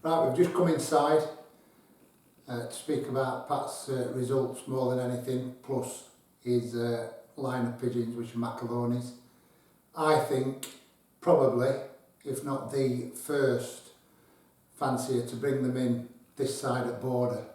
Right, we've just come inside to speak about Pat's results more than anything, plus his line of pigeons, which are Mcaloney's. I think probably, if not the first fancier to bring them in this side of border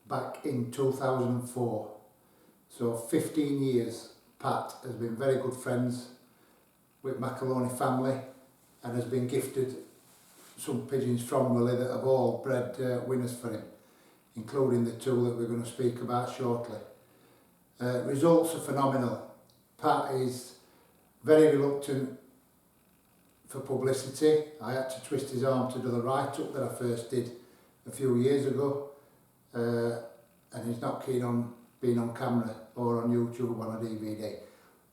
back in 2004. So 15 years Pat has been very good friends with Mcaloney family and has been gifted some pigeons from Willie that have all bred winners for him, including the two that we're going to speak about shortly. Results are phenomenal. Pat is very reluctant for publicity. I had to twist his arm to do the write-up that I first did a few years ago, and he's not keen on being on camera or on YouTube on a DVD.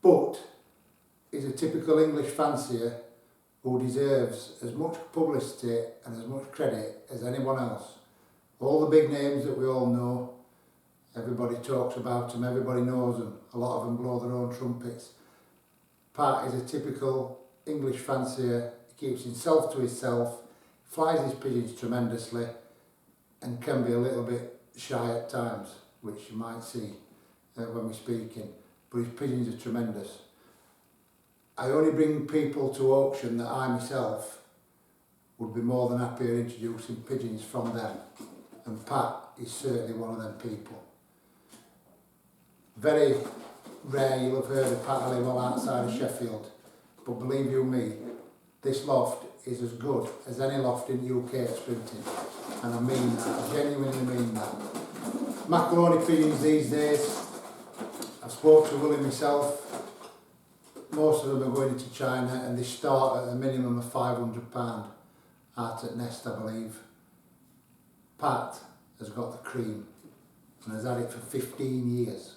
But he's a typical English fancier who deserves as much publicity and as much credit as anyone else. All the big names that we all know, everybody talks about them, everybody knows them, a lot of them blow their own trumpets. Pat is a typical English fancier. He keeps himself to himself, flies his pigeons tremendously, and can be a little bit shy at times, which you might see when we're speaking, but his pigeons are tremendous. I only bring people to auction that I myself would be more than happy at introducing pigeons from them, and Pat is certainly one of them people. Very rare you'll have heard of Pat Helliwell outside of Sheffield, but believe you me, this loft is as good as any loft in the UK at sprinting, and I mean that, I genuinely mean that. Mcaloney pigeons these days, I spoke to Willie myself, most of them are going into China and they start at a minimum of £500 out at nest, I believe. Pat has got the cream and has had it for 15 years,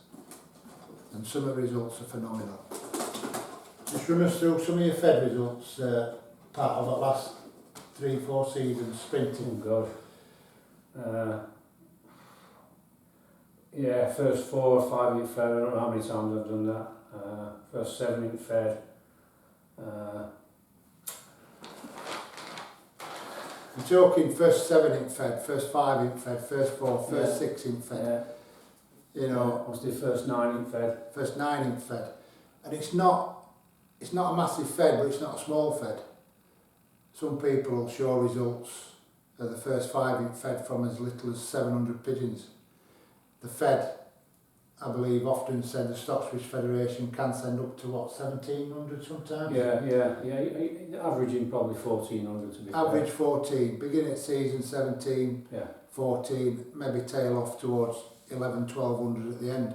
and some of the results are phenomenal. Just run us through some of your fed results, Pat, of the last 3-4 seasons sprinting. Oh God. Yeah, first 4 or 5 week fed, I don't know how many times I've done that. First 7 week fed. We're talking first 7 inch fed, first 5 inch fed, first 4, first 6 inch fed. Yeah. You know, What's the first 9 inch fed? First 9 inch fed. And it's not a massive fed, but it's not a small fed. Some people will show results of the first 5 inch fed from as little as 700 pigeons. The fed, I believe, often said the Stockfish Federation can send up to what, 1700 sometimes? Yeah, averaging probably 1400 to be Average fair. 14, beginning at season 17, Yeah. 14, maybe tail off towards 11, 1200 at the end.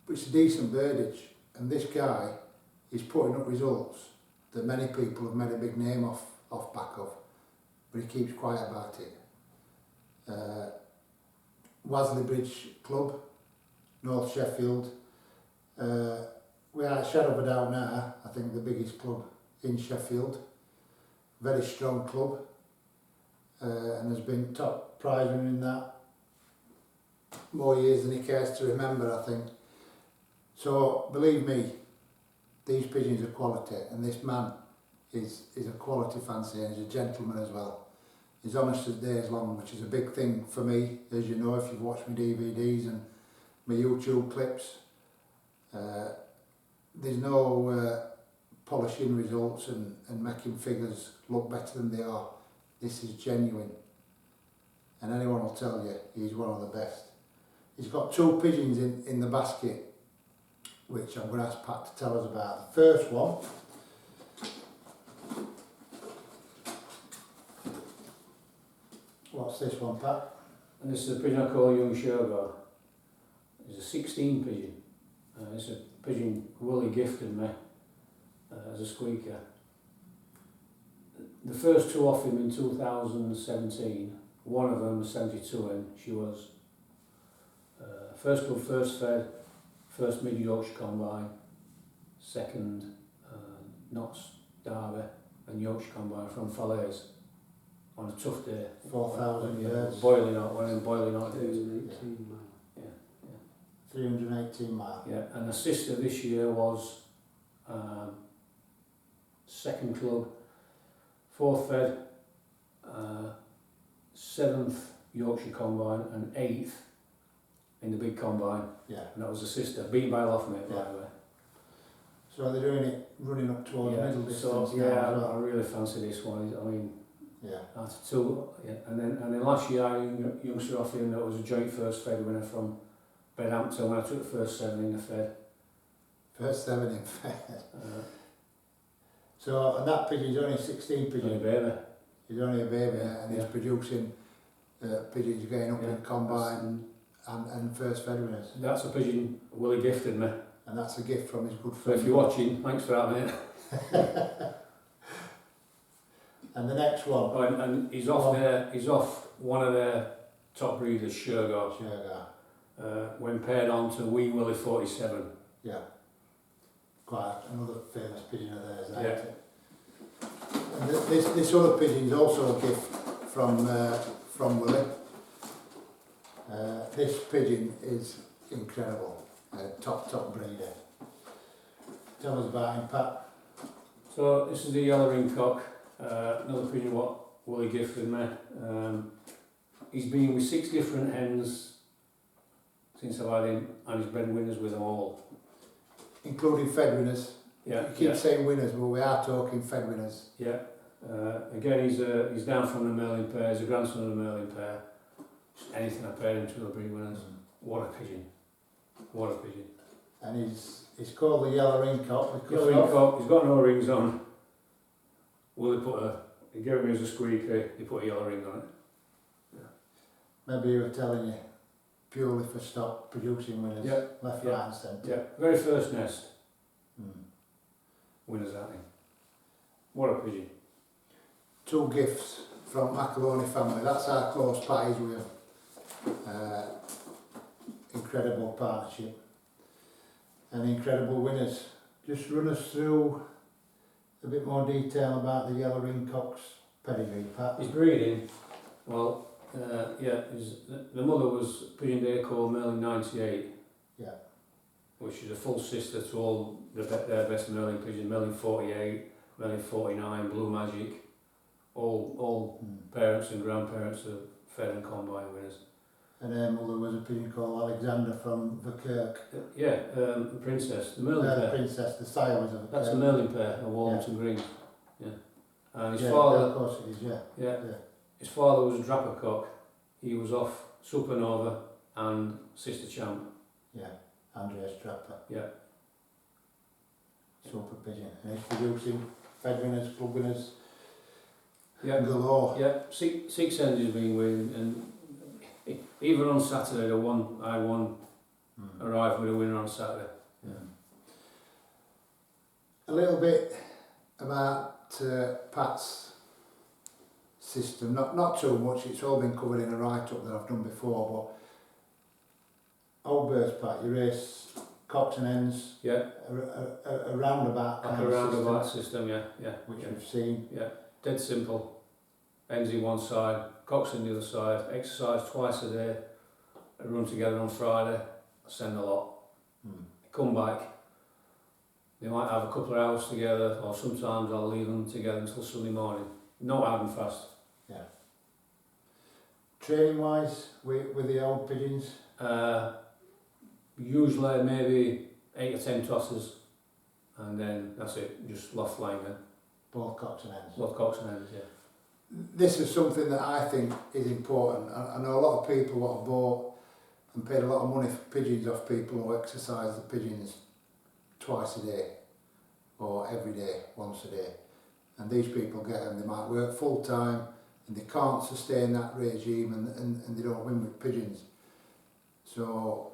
But it's a decent birdage, and this guy is putting up results that many people have made a big name off back of, but he keeps quiet about it. Wasley Bridge Club, North Sheffield. We are, shadow of a doubt now, I think the biggest club in Sheffield. Very strong club, and has been top prize winner in that more years than he cares to remember, I think. So believe me, these pigeons are quality, and this man is a quality fancier, and he's a gentleman as well. He's honest as days long, which is a big thing for me, as you know if you've watched my DVDs and my YouTube clips. There's no polishing results and making figures look better than they are. This is genuine, and anyone will tell you he's one of the best. He's got 2 pigeons in the basket, which I'm going to ask Pat to tell us about. The first one, what's this one, Pat? And this is a pigeon I call Young Shergar. It's a 16 pigeon. It's a pigeon Willie gifted me as a squeaker. The first 2 off him in 2017, one of them was 72 in, she was first club, first fed, first mid-Yorkshire combine, second Notts Derby and Yorkshire combine from Falaise on a tough day. 4,000 birds. Boiling hot, one of them boiling hot days. 318 miles. 318 miles. Yeah, and the sister this year was second club, 4th fed, 7th Yorkshire Combine and 8th in the big combine, Yeah. and that was a sister, beaten by a loft mate, by Yeah. the way. So they're doing it running up towards Yeah, middle distance so, now yeah, as well. I really fancy this one. I mean, Yeah. after two, yeah, and then last year I had a youngster off him that was a joint first fed winner from Bedhampton when I took the first 7 in the fed. First 7 in Fed. Uh, So, and that pigeon's only 16 Only pigeons. baby. He's only a baby, Yeah, and he's yeah. producing pigeons going up Yeah, in combine and first fed winners. That's a pigeon Willie gifted me. And that's a gift from his good So friend. if you're watching, thanks for that, mate. And the next one, Oh, and he's off there. He's off one of their top breeders, Shergar, Shergar. when paired on to Wee Willie 47. Yeah. Quite another famous pigeon of theirs, isn't Yeah. it? And this other pigeon is also a gift from Willie. This pigeon is incredible. Top breeder. Tell us about him, Pat. So this is the yellow ring cock, another pigeon what Willie gifted me. He's been with 6 different hens since I've had him, and he's bred winners with them all. Including fed winners. Yeah, You keep yeah, saying winners, but we are talking fed winners. yeah. Again, he's down from the Merlin pair. He's a grandson of the Merlin pair. Just anything I paired him to will breed winners. What a pigeon! What a pigeon! And he's called the yellow ring cock because Yellow ring cock. He's got no rings on. Willie he gave me as a squeaker. He put a yellow ring on it. maybe he was telling you purely for stock producing winners. Yeah. Left, Yeah. right and centre. Yeah, very first nest Mm. winners at him. What a pigeon! 2 gifts from Mcaloney family. That's how close Pat is with him. Incredible partnership. And incredible winners. Just run us through a bit more detail about the yellow ring cock's pedigree, Pat. His breeding, well, the mother was Pigeon Day called Merlin 98. Yeah. Which is a full sister to all their best Merlin pigeons, Merlin 48, Merlin 49, Blue Magic, all parents and grandparents of fed and combine winners. And her mother was a pigeon called Alexander from the Kirk. The Princess, the Merlin The pair. Princess, the sire was a That's the Merlin pair of Warrington Green. Yeah. And his yeah, father, of course it is, yeah. yeah, Yeah. his father was a Drapper cock. He was off Supernova and Sister Champ. Yeah, Andreas Trapper. Yeah. Super pigeon. And he's producing fed winners, club winners, Yeah. galore. Yeah, six hens he's been with, and even on Saturday, I had one arrive with a winner on Saturday. Yeah. A little bit about Pat's system, not too much, it's all been covered in a write-up that I've done before, but old birds, Pat, you race cocks and hens, Yeah, a roundabout like kind a of roundabout system, system, yeah, which yeah. we've seen. Yeah, dead simple. Hens in one side, cocks in the other side, exercise twice a day, I run together on Friday, I send a lot. Come back, they might have a couple of hours together, or sometimes I'll leave them together until Sunday morning. Not hard and fast. Yeah. Training wise, with the old pigeons, Usually maybe 8 or 10 tosses, and then that's it, just loft flying then. both cocks and hens. Loft cocks and hens, yeah. This is something that I think is important. I know a lot of people what have bought and paid a lot of money for pigeons off people who exercise the pigeons twice a day or every day, once a day. And these people get them, they might work full time and they can't sustain that regime and they don't win with pigeons. So,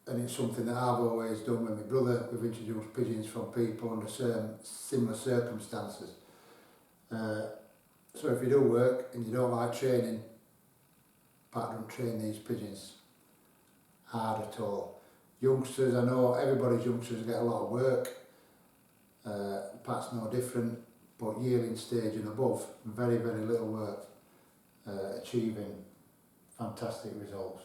and it's something that I've always done with my brother. We've introduced pigeons from people under similar circumstances. So if you do work and you don't like training, Pat don't train these pigeons hard at all. Youngsters, I know everybody's youngsters get a lot of work. Pat's no different, but yearling stage and above, very, very little work, achieving fantastic results.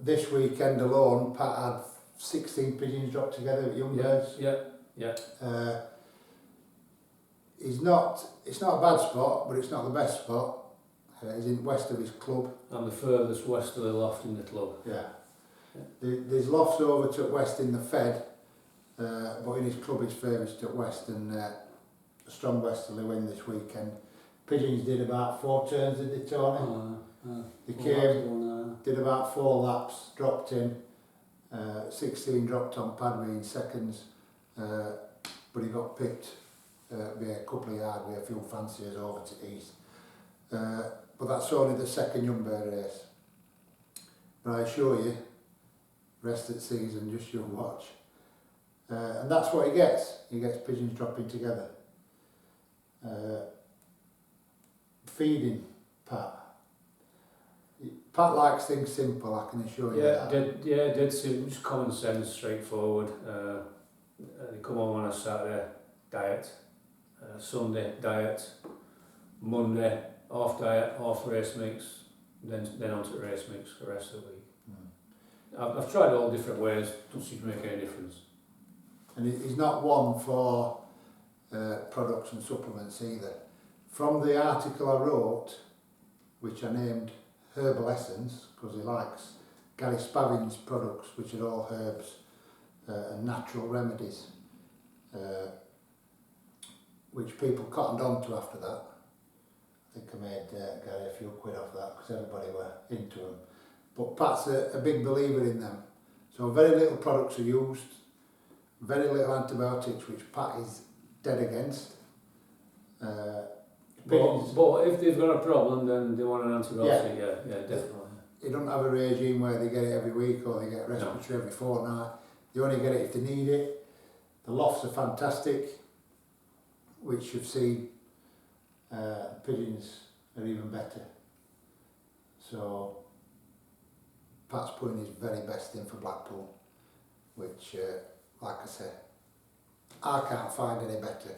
This weekend alone, Pat had 16 pigeons dropped together at young birds. Yeah. It's not a bad spot, but it's not the best spot. He's in west of his club. I'm the furthest westerly loft in the club. Yeah. There's lofts over to west in the Fed, but in his club he's furthest to west, and a strong westerly wind this weekend. Pigeons did about 4 turns, did they, Tony? They came, did about 4 laps, dropped in, 16 dropped on Padby in seconds, but he got picked by a couple of yards with a few fanciers over to east. But that's only the second young bird race. But I assure you, rest at season, just you watch. And that's what he gets. He gets pigeons dropping together. Feeding, Pat. Pat likes things simple, I can assure you that. Dead simple, just common sense, straightforward. They come home on a Saturday, diet. Sunday, diet. Monday, half diet, half race mix. Then on to race mix for the rest of the week. I've tried all different ways, doesn't seem to make any difference. And he's not one for products and supplements either. From the article I wrote, which I named Herbal Essence, because he likes Gary Spavin's products, which are all herbs and natural remedies, which people cottoned on to after that. I think I made Gary a few quid off that because everybody were into them. But Pat's a big believer in them. So very little products are used, very little antibiotics, which Pat is dead against. But if they've got a problem, then they want an antibiotic. Yeah, definitely. They don't have a regime where they get it every week or they get respiratory every fortnight. They only get it if they need it. The lofts are fantastic, which you've seen. Pigeons are even better. So Pat's putting his very best in for Blackpool, which, like I said, I can't find any better.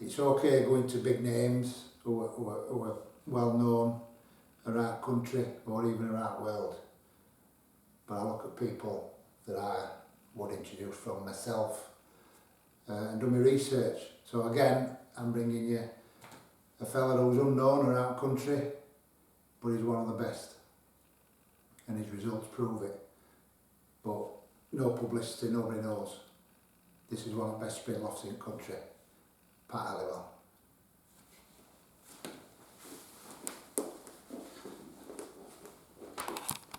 It's okay going to big names who are well known around country or even around world, but I look at people that I would introduce from myself and do my research. So again, I'm bringing you a fella who's unknown around country, but he's one of the best, and his results prove it. But no publicity, nobody knows. This is one of the best spin lofts in the country. Pat Helliwell.